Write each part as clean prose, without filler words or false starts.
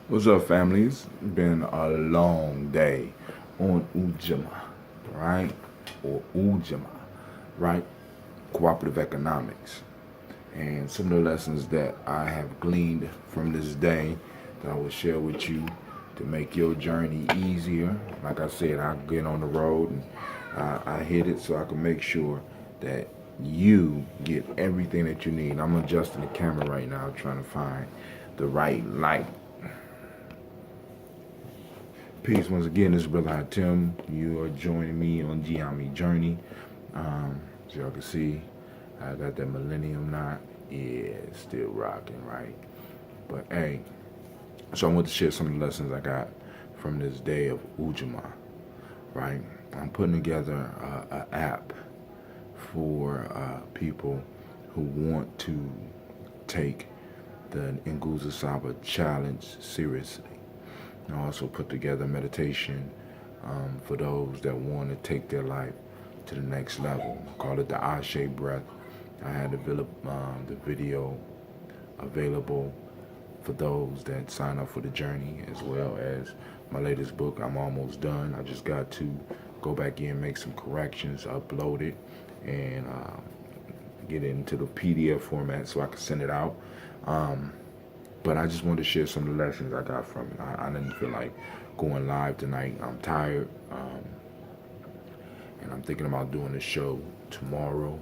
What's up, family? It's been a long day on Ujaama, right? Or Ujaama, right? Cooperative economics. And some of the lessons that I have gleaned from this day that I will share with you to make your journey easier. Like I said, I get on the road and I hit it so I can make sure that you get everything that you need. I'm adjusting the camera right now, trying to find the right light. Peace once again. This is Brother Tim. You are joining me on gye-nyame journey. As y'all can see, I got that millennium knot. Yeah, it's still rocking, right? But hey, so I want to share some of the lessons I got from this day of Ujaama, right? I'm putting together an app for people who want to take the Nguza Saba challenge seriously. I also put together meditation for those that want to take their life to the next level. Call it the Ashe breath. I had the video available for those that sign up for the journey, as well as my latest book. I'm almost done. I just got to go back in, make some corrections, upload it, and get it into the PDF format so I can send it out. But I just wanted to share some of the lessons I got from it. I didn't feel like going live tonight. I'm tired, and I'm thinking about doing a show tomorrow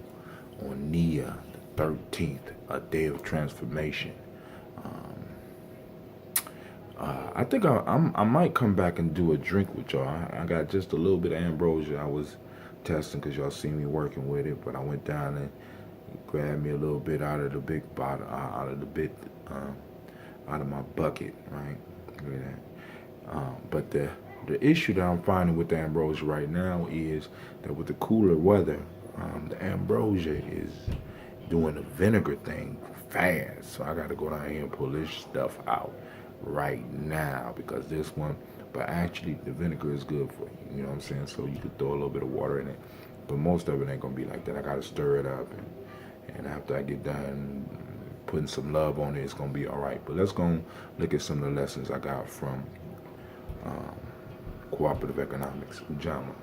on Nia, the 13th, a day of transformation. I think I might come back and do a drink with y'all. I got just a little bit of ambrosia. I was testing because y'all see me working with it, but I went down and grabbed me a little bit out of the big bottle, out of my bucket, right? Look at that. But the issue that I'm finding with the ambrosia right now is that with the cooler weather, the ambrosia is doing the vinegar thing fast. So I got to go down here and pull this stuff out right now because this one, but actually the vinegar is good for you. You know what I'm saying? So you could throw a little bit of water in it, but most of it ain't gonna be like that. I got to stir it up, and after I get done putting some love on it, it's gonna be all right. But let's go look at some of the lessons I got from um, cooperative economics, Ujaama.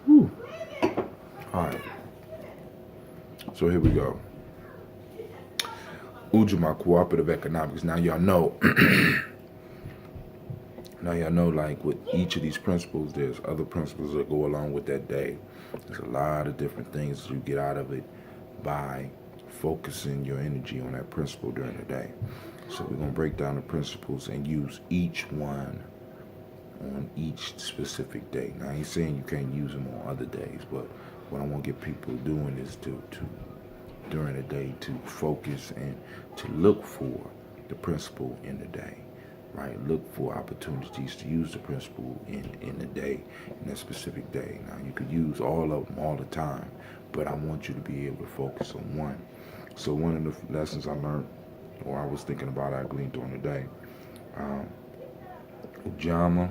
Whew. All right, so here we go. Ujaama cooperative economics. Now y'all know. Now y'all know, like with each of these principles, there's other principles that go along with that day. There's a lot of different things you get out of it by focusing your energy on that principle during the day. So we're gonna break down the principles and use each one on each specific day. Now I ain't saying you can't use them on other days, but what I want to get people doing is to during the day to focus and to look for the principle in the day, right? Look for opportunities to use the principle in the day, in that specific day. Now you could use all of them all the time, but I want you to be able to focus on one. So one of the lessons I learned, or I was thinking about, I gleaned during the day, Ujaama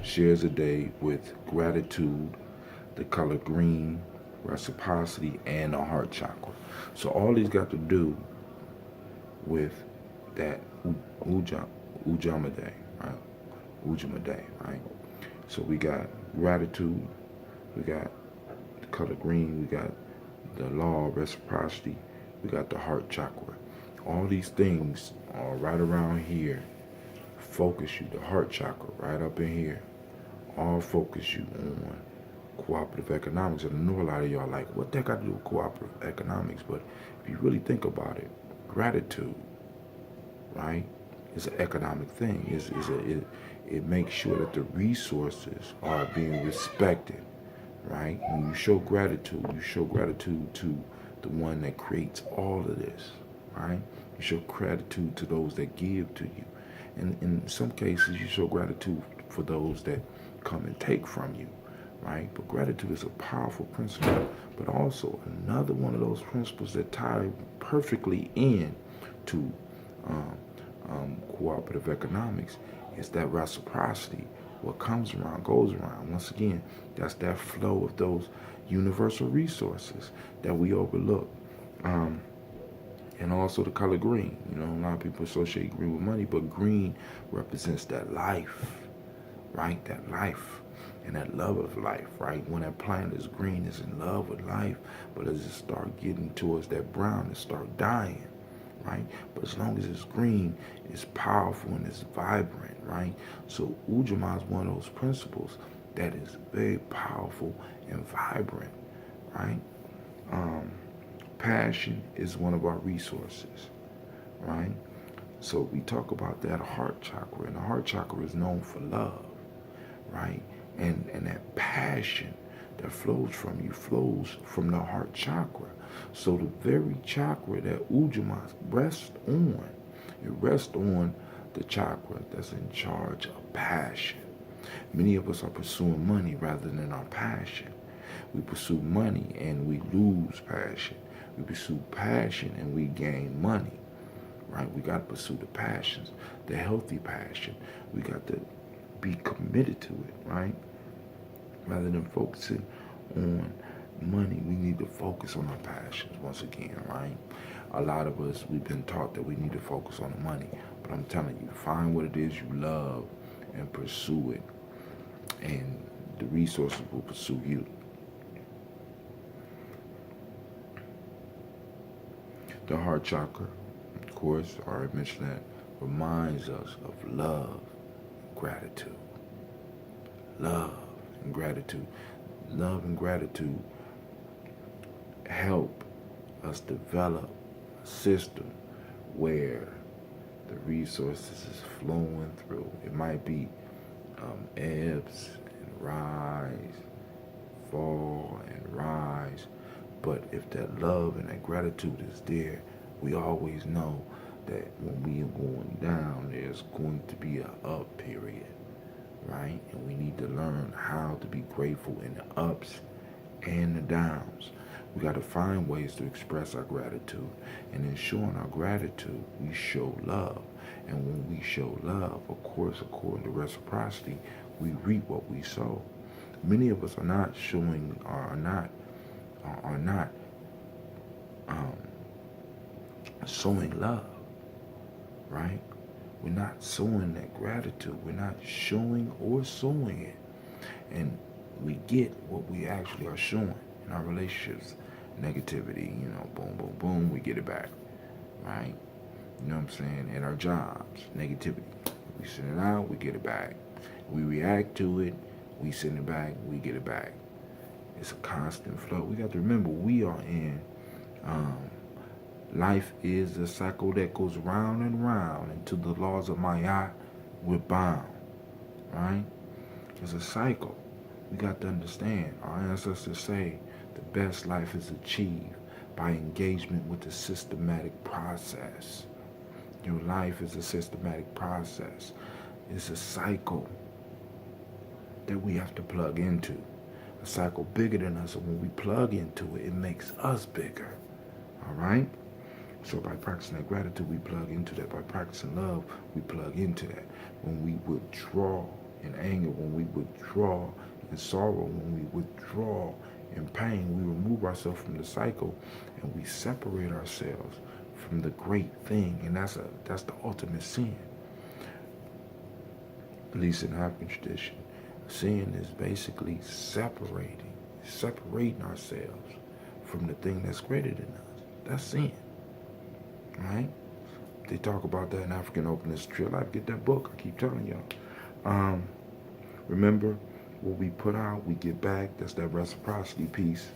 shares a day with gratitude, the color green, reciprocity, and the heart chakra. So all these got to do with that Ujaama day, right? Ujaama day, right? So we got gratitude, we got the color green, we got the law of reciprocity, we got the heart chakra. All these things are right around here. Focus you, the heart chakra, right up in here. All focus you on cooperative economics. And I know a lot of y'all like, what that got to do with cooperative economics? But if you really think about it, gratitude, right, is an economic thing. It makes sure that the resources are being respected, right? When you show gratitude to the one that creates all of this, right? You show gratitude to those that give to you. And in some cases, you show gratitude for those that come and take from you, right? But gratitude is a powerful principle, but also another one of those principles that tie perfectly in to cooperative economics is that reciprocity. What comes around goes around. Once again, that's that flow of those universal resources that we overlook. Um, And also the color green. You know, a lot of people associate green with money, but green represents that life, right? That life and that love of life, right? When that plant is green, it's in love with life, but as it start getting towards that brown, it start dying, right? But as long as it's green, it's powerful and it's vibrant, right? So Ujaama is one of those principles that is very powerful and vibrant, right? Um, Passion is one of our resources, right? So we talk about that heart chakra, and the heart chakra is known for love, right? And that passion that flows from you flows from the heart chakra. So the very chakra that Ujaama rests on, it rests on the chakra that's in charge of passion. Many of us are pursuing money rather than our passion. We pursue money and we lose passion. We pursue passion and we gain money, right? We got to pursue the passions, the healthy passion. We got to be committed to it, right? Rather than focusing on money, we need to focus on our passions once again, right? A lot of us, we've been taught that we need to focus on the money, but I'm telling you, find what it is you love and pursue it, and the resources will pursue you. The heart chakra, of course, I already mentioned that, reminds us of love, gratitude. Love and gratitude. Love and gratitude help us develop a system where the resources is flowing through. It might be ebbs and rise, fall and rise, but if that love and that gratitude is there, we always know that when we are going down, there's going to be an up period, right? And we need to learn how to be grateful in the ups and the downs. We got to find ways to express our gratitude. And in showing our gratitude, we show love. And when we show love, of course, according to reciprocity, we reap what we sow. Many of us are not showing, are not um, sowing love, right? We're not sowing that gratitude. We're not showing or sowing it. And we get what we actually are showing in our relationships. Negativity, boom, boom, boom, we get it back, right? You know what I'm saying? At our jobs, negativity. We send it out, we get it back. We react to it, we send it back, we get it back. It's a constant flow. We got to remember we are in life is a cycle that goes round and round into the laws of Maya. We're bound, right? It's a cycle. We got to understand. Our ancestors say the best life is achieved by engagement with the systematic process. Your life is a systematic process. It's a cycle that we have to plug into. A cycle bigger than us, and when we plug into it, it makes us bigger. All right? So by practicing that gratitude, we plug into that. By practicing love, we plug into that. When we withdraw in anger, when we withdraw in sorrow, when we withdraw in pain, we remove ourselves from the cycle and we separate ourselves from the great thing. And that's the ultimate sin. At least in African tradition. Sin is basically separating ourselves from the thing that's greater than us. That's sin. Right? They talk about that in African Openness True Life. Get that book. I keep telling y'all. Remember, what we put out, we get back. That's that reciprocity piece,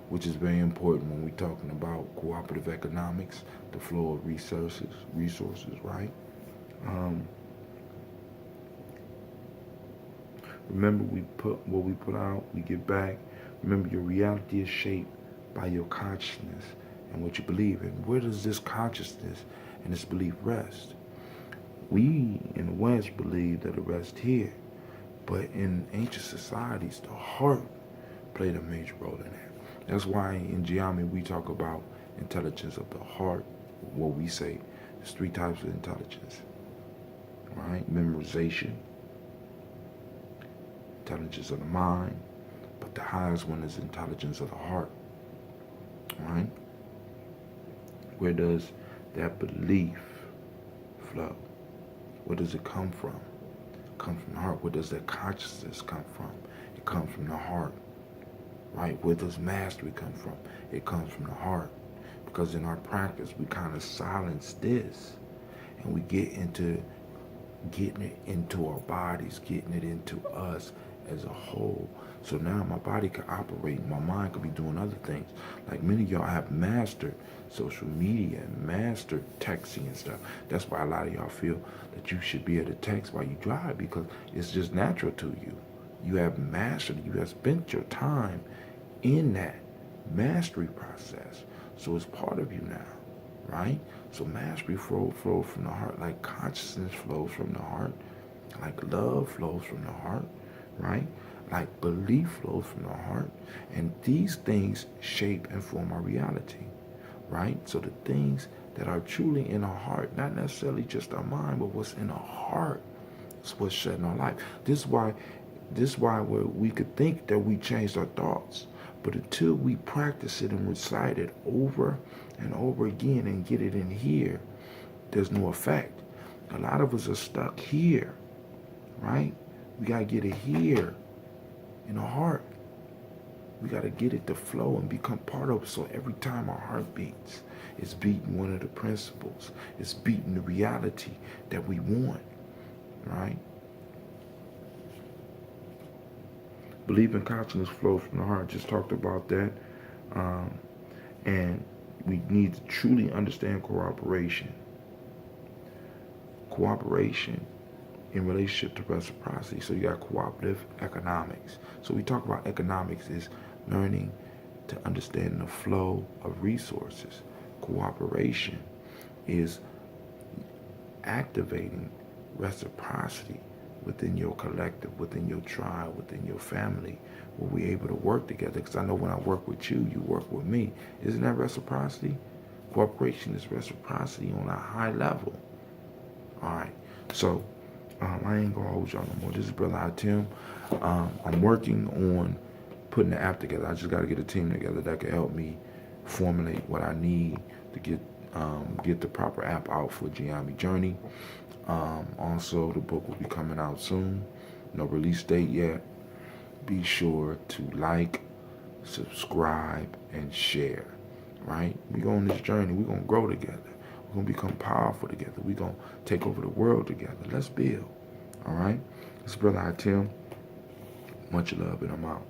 which is very important when we're talking about cooperative economics, the flow of resources, right? Remember, what we put out, we get back. Remember, your reality is shaped by your consciousness and what you believe in. Where does this consciousness and this belief rest? We in the West believe that it rests here, but in ancient societies, the heart played a major role in that. That's why in gye-nyame we talk about intelligence of the heart. What we say, there's 3 types of intelligence, right? Memorization, intelligence of the mind, but the highest one is intelligence of the heart, right? Where does that belief flow. Where does it come from? It comes from the heart. Where does that consciousness come from? It comes from the heart. Right? Where does mastery come from? It comes from the heart. Because in our practice, we kind of silence this and we get into getting it into our bodies, getting it into us as a whole. So now my body can operate, my mind could be doing other things. Like many of y'all have mastered social media and mastered texting and stuff. That's why a lot of y'all feel that you should be able to text while you drive, because it's just natural to you. You have mastered, you have spent your time in that mastery process. So it's part of you now, right? So mastery flows from the heart, like consciousness flows from the heart, like love flows from the heart, right? Like belief flows from the heart. And these things shape and form our reality, right? So the things that are truly in our heart, not necessarily just our mind, but what's in our heart is what's shedding our life. This is why we could think that we changed our thoughts. But until we practice it and recite it over and over again and get it in here, there's no effect. A lot of us are stuck here, right? We got to get it here in our heart. We got to get it to flow and become part of it. So every time our heart beats, it's beating one of the principles. It's beating the reality that we want, right? Belief and consciousness flows from the heart. Just talked about that. And we need to truly understand cooperation. Cooperation in relationship to reciprocity. So you got cooperative economics. So we talk about economics is learning to understand the flow of resources. Cooperation is activating reciprocity within your collective, within your tribe, within your family, where we're able to work together. Because I know when I work with you, you work with me. Isn't that reciprocity? Cooperation is reciprocity on a high level. All right. So I ain't gonna hold y'all no more. This is Brother Tim. I'm working on putting the app together. I just got to get a team together that can help me formulate what I need to get the proper app out for gye-nyame Journey. Also, the book will be coming out soon. No release date yet. Be sure to like, subscribe, and share. Right? We go on this journey. We're going to grow together. We're going to become powerful together. We're going to take over the world together. Let's build. All right? This is Brother Tim. Much love, and I'm out.